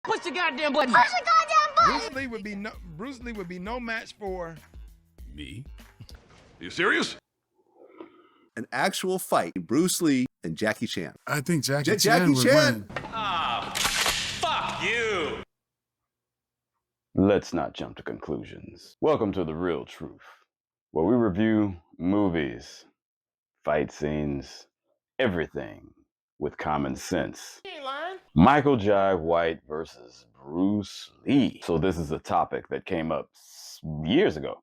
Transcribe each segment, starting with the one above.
Push the goddamn button. Push the goddamn button. Bruce Lee would be no match for me. Are you serious? An actual fight, Bruce Lee and Jackie Chan. I think Jackie Chan would win. Ah, fuck you. Let's not jump to conclusions. Welcome to The Real Truth, where we review movies, fight scenes, everything with common sense. Michael Jai White versus Bruce Lee. So this is a topic that came up years ago,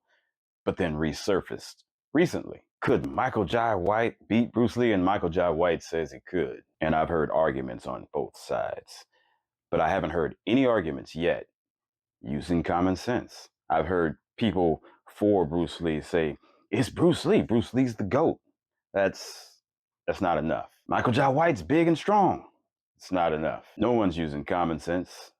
but then resurfaced recently. Could Michael Jai White beat Bruce Lee? And Michael Jai White says he could. And I've heard arguments on both sides, but I haven't heard any arguments yet using common sense. I've heard people for Bruce Lee say, it's Bruce Lee. Bruce Lee's the GOAT. That's not enough. Michael Jai White's big and strong. It's not enough. No one's using common sense,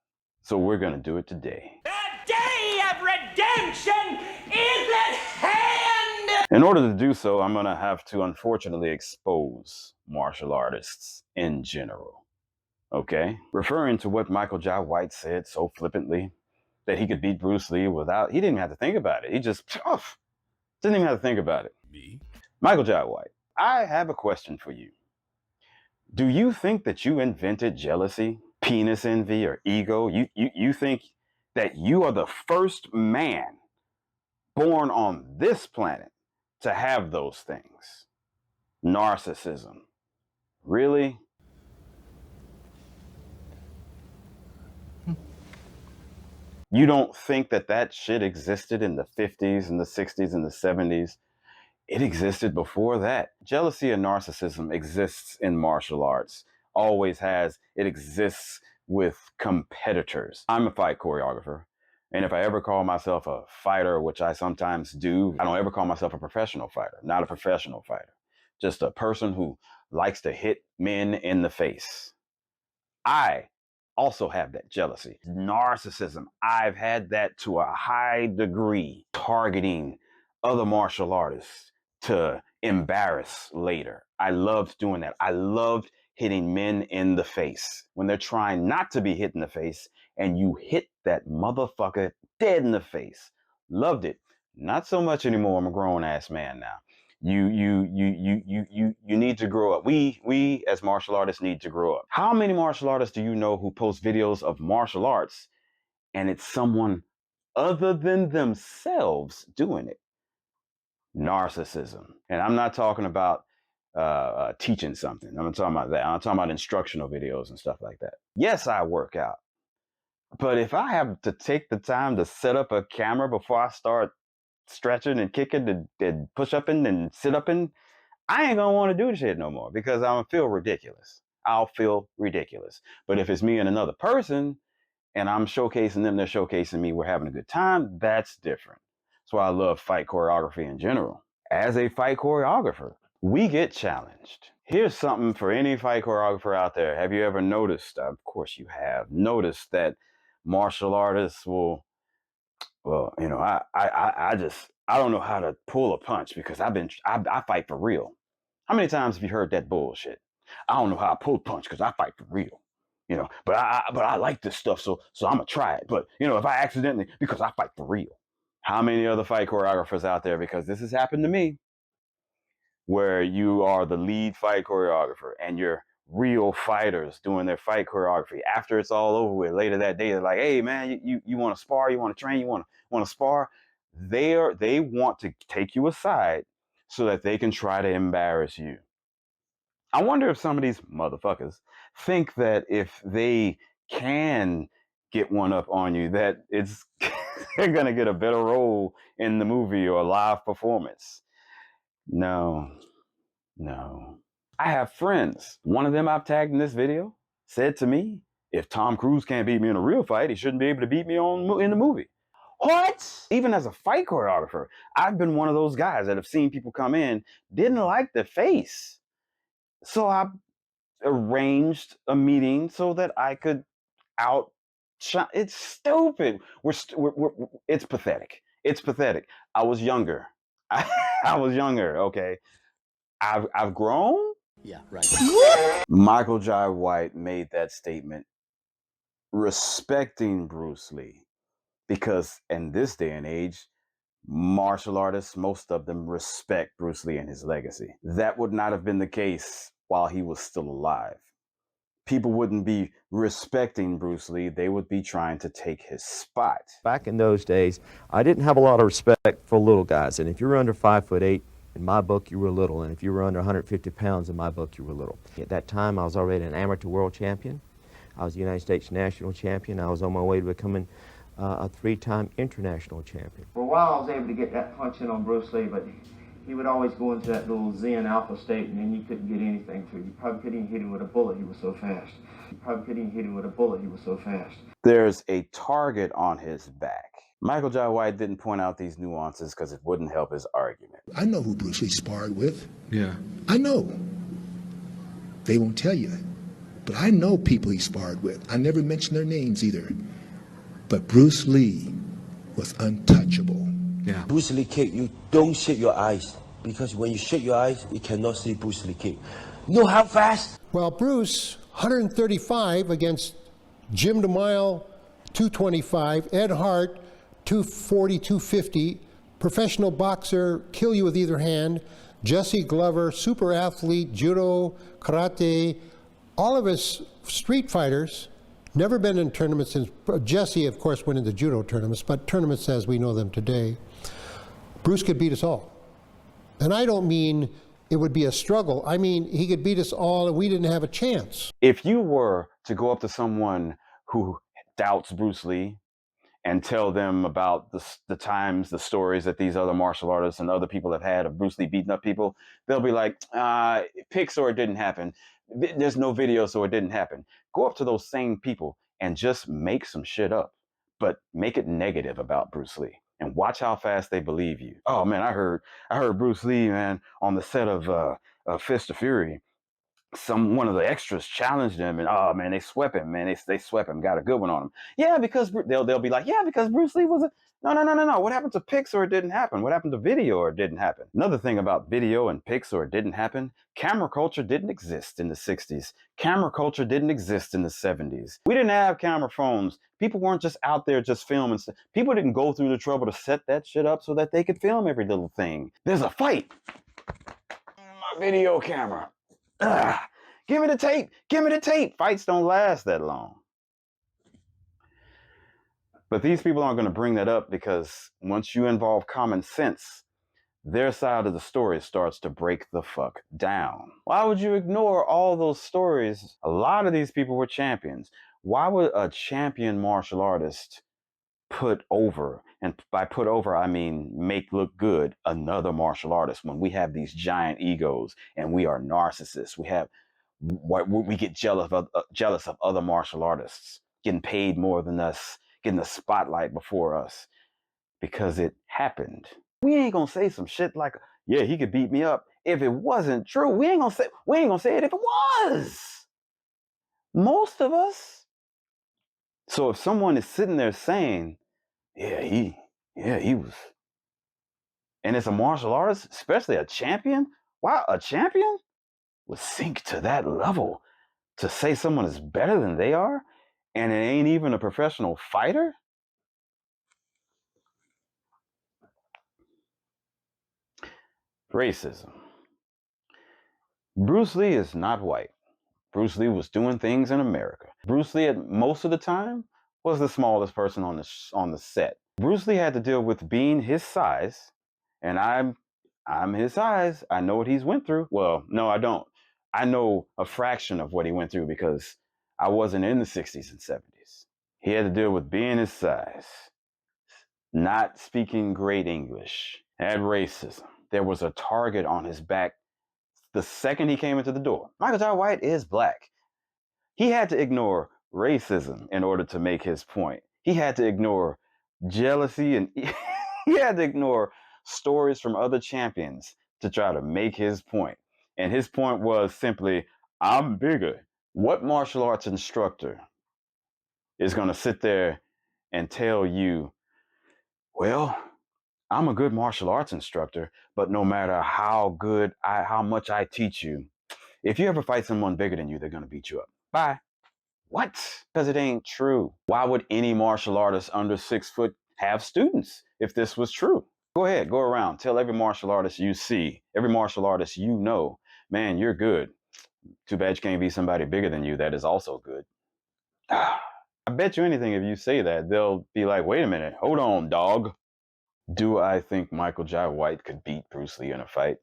so we're gonna do it today. The day of redemption is at hand! In order to do so, I'm gonna have to unfortunately expose martial artists in general. Okay? Referring to what Michael Jai White said so flippantly, that he could beat Bruce Lee without, he didn't even have to think about it. He just, didn't even have to think about it. Me? Michael Jai White, I have a question for you. Do you think that you invented jealousy, penis envy, or ego? You think that you are the first man born on this planet to have those things? Narcissism. Really? You don't think that that shit existed in the 50s and the 60s and the 70s? It existed before that. Jealousy and narcissism exists in martial arts. Always has. It exists with competitors. I'm a fight choreographer. And if I ever call myself a fighter, which I sometimes do, I don't ever call myself a professional fighter. Not a professional fighter. Just a person who likes to hit men in the face. I also have that jealousy. Narcissism. I've had that to a high degree, targeting other martial artists to embarrass later. I loved doing that. I loved hitting men in the face when they're trying not to be hit in the face, and you hit that motherfucker dead in the face. Loved it. Not so much anymore. I'm a grown ass man now. You need to grow up. We as martial artists need to grow up. How many martial artists do you know who post videos of martial arts and it's someone other than themselves doing it? Narcissism. And I'm not talking about teaching something. I'm not talking about that. I'm talking about instructional videos and stuff like that. Yes, I work out. But if I have to take the time to set up a camera before I start stretching and kicking and push up and sit up, I ain't gonna want to do the shit no more because I'm gonna feel ridiculous. I'll feel ridiculous. But if it's me and another person and I'm showcasing them, they're showcasing me, we're having a good time, that's different. That's why I love fight choreography in general. As a fight choreographer, we get challenged. Here's something for any fight choreographer out there. Have you ever noticed, of course you have, noticed that martial artists will, well, you know, I don't know how to pull a punch because I fight for real. How many times have you heard that bullshit? I don't know how to pull a punch because I fight for real. You know, but I like this stuff, so I'm gonna try it. But you know, if I accidentally, because I fight for real. How many other fight choreographers out there? Because this has happened to me, where you are the lead fight choreographer and you're real fighters doing their fight choreography. After it's all over with, later that day, they're like, hey man, you want to spar? You want to train? You want to spar? They want to take you aside so that they can try to embarrass you. I wonder if some of these motherfuckers think that if they can get one up on you, that it's they're gonna get a better role in the movie or live performance. No. I have friends. One of them I've tagged in this video said to me, if Tom Cruise can't beat me in a real fight, he shouldn't be able to beat me in the movie. What? Even as a fight choreographer, I've been one of those guys that have seen people come in, didn't like the face. So I arranged a meeting so that I could it's stupid. It's pathetic. It's pathetic. I was younger. I was younger, okay? I've grown? Yeah, right. Michael Jai White made that statement respecting Bruce Lee, because in this day and age, martial artists, most of them respect Bruce Lee and his legacy. That would not have been the case while he was still alive. People wouldn't be respecting Bruce Lee, they would be trying to take his spot. Back in those days, I didn't have a lot of respect for little guys, and if you were under 5'8", in my book you were little, and if you were under 150 pounds, in my book you were little. At that time, I was already an amateur world champion. I was a United States national champion. I was on my way to becoming a 3-time international champion. For a while, I was able to get that punch in on Bruce Lee, but he would always go into that little Zen alpha state, and then you couldn't get anything through. You probably couldn't even hit him with a bullet, he was so fast. You probably couldn't even hit him with a bullet, he was so fast. There's a target on his back. Michael Jai White didn't point out these nuances because it wouldn't help his argument. I know who Bruce Lee sparred with. Yeah. I know. They won't tell you. But I know people he sparred with. I never mention their names either. But Bruce Lee was untouchable. Yeah. Bruce Lee kick, you don't shut your eyes, because when you shut your eyes, you cannot see Bruce Lee kick. You know how fast? Well, Bruce, 135 against Jim DeMille, 225, Ed Hart, 240, 250, professional boxer, kill you with either hand, Jesse Glover, super athlete, judo, karate, all of his street fighters, never been in tournaments since. Jesse, of course, went into judo tournaments, but tournaments as we know them today. Bruce could beat us all. And I don't mean it would be a struggle. I mean, he could beat us all and we didn't have a chance. If you were to go up to someone who doubts Bruce Lee and tell them about the times, the stories that these other martial artists and other people have had of Bruce Lee beating up people, they'll be like, pics or it didn't happen. There's no video, so it didn't happen. Go up to those same people and just make some shit up, but make it negative about Bruce Lee and watch how fast they believe you. Oh man, I heard Bruce Lee, man, on the set of Fist of Fury. One of the extras challenged him, and oh man, they swept him, man. They swept him, got a good one on him. Yeah, because they'll be like, yeah, because Bruce Lee was a no. What happened to pics or it didn't happen? What happened to video or it didn't happen? Another thing about video and pics or it didn't happen, camera culture didn't exist in the 60s. Camera culture didn't exist in the 70s. We didn't have camera phones. People weren't just out there just filming. People didn't go through the trouble to set that shit up so that they could film every little thing. There's a fight. My video camera. Give me the tape. Give me the tape. Fights don't last that long. But these people aren't going to bring that up because once you involve common sense, their side of the story starts to break the fuck down. Why would you ignore all those stories? A lot of these people were champions. Why would a champion martial artist put over, and by put over I mean make look good, another martial artist when we have these giant egos and we are narcissists? We get jealous of other martial artists getting paid more than us, getting the spotlight before us, because it happened. We ain't gonna say some shit like, yeah, he could beat me up if it wasn't true. We ain't gonna say it if it was. Most of us. So if someone is sitting there saying, yeah, he was, and it's a martial artist, especially a champion, wow, a champion would sink to that level to say someone is better than they are, and it ain't even a professional fighter? Racism. Bruce Lee is not white. Bruce Lee was doing things in America. Bruce Lee, at most of the time, was the smallest person on the set. Bruce Lee had to deal with being his size, and I'm his size. I know what he's went through. Well, no, I don't. I know a fraction of what he went through because I wasn't in the 60s and 70s. He had to deal with being his size, not speaking great English, and racism. There was a target on his back the second he came into the door. Michael Jai White is black. He had to ignore racism in order to make his point. He had to ignore jealousy, and he had to ignore stories from other champions to try to make his point. And his point was simply, I'm bigger. What martial arts instructor is going to sit there and tell you, well, I'm a good martial arts instructor, but no matter how much I teach you, if you ever fight someone bigger than you, they're going to beat you up. Bye. What? Because it ain't true. Why would any martial artist under 6 foot have students if this was true? Go ahead, go around. Tell every martial artist you see, every martial artist you know, man, you're good. Too bad you can't be somebody bigger than you that is also good. I bet you anything if you say that, they'll be like, wait a minute, hold on, dog. Do I think Michael Jai White could beat Bruce Lee in a fight?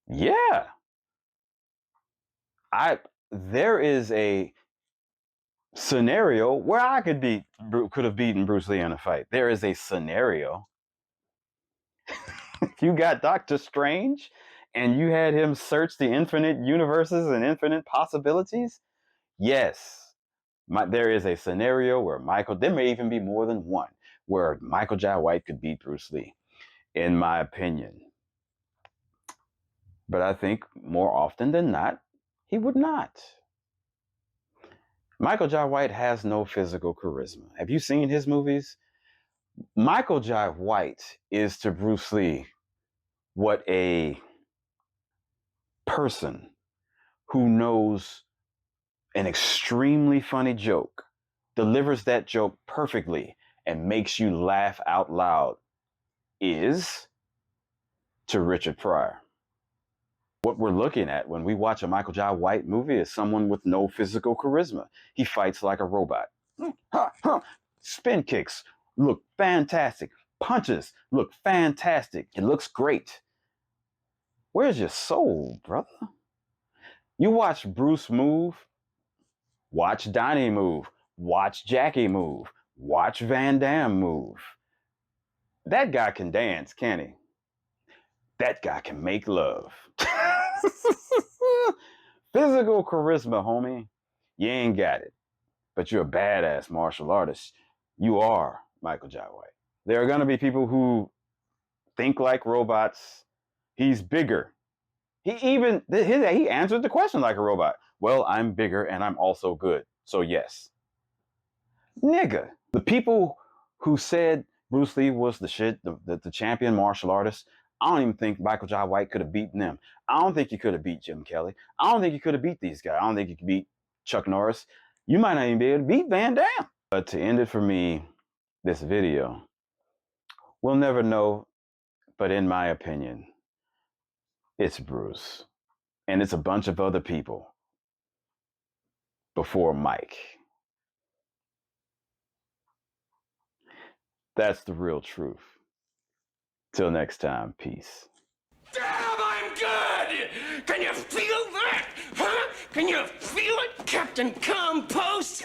Yeah. There is a scenario where I could have beaten Bruce Lee in a fight. There is a scenario. If you got Doctor Strange and you had him search the infinite universes and infinite possibilities, yes, there is a scenario where there may even be more than one, where Michael Jai White could beat Bruce Lee, in my opinion. But I think more often than not, he would not. Michael Jai White has no physical charisma. Have you seen his movies? Michael Jai White is to Bruce Lee what a person who knows an extremely funny joke, delivers that joke perfectly, and makes you laugh out loud is to Richard Pryor. What we're looking at when we watch a Michael Jai White movie is someone with no physical charisma. He fights like a robot. Spin kicks look fantastic. Punches look fantastic. It looks great. Where's your soul, brother? You watch Bruce move, watch Donnie move, watch Jackie move, watch Van Damme move. That guy can dance, can't he? That guy can make love. Physical charisma, homie, you ain't got it. But you're a badass martial artist. You are Michael Jai White. There are going to be people who think like robots. He's bigger. He answered the question like a robot. Well, I'm bigger and I'm also good. So yes. Nigga, the people who said Bruce Lee was the shit, the champion martial artist, I don't even think Michael Jai White could have beaten them. I don't think he could have beat Jim Kelly. I don't think he could have beat these guys. I don't think he could beat Chuck Norris. You might not even be able to beat Van Damme. But to end it for me, this video, we'll never know, but in my opinion, it's Bruce. And it's a bunch of other people before Mike. That's the real truth. Till next time, peace. Damn, I'm good! Can you feel that? Huh? Can you feel it, Captain Compost?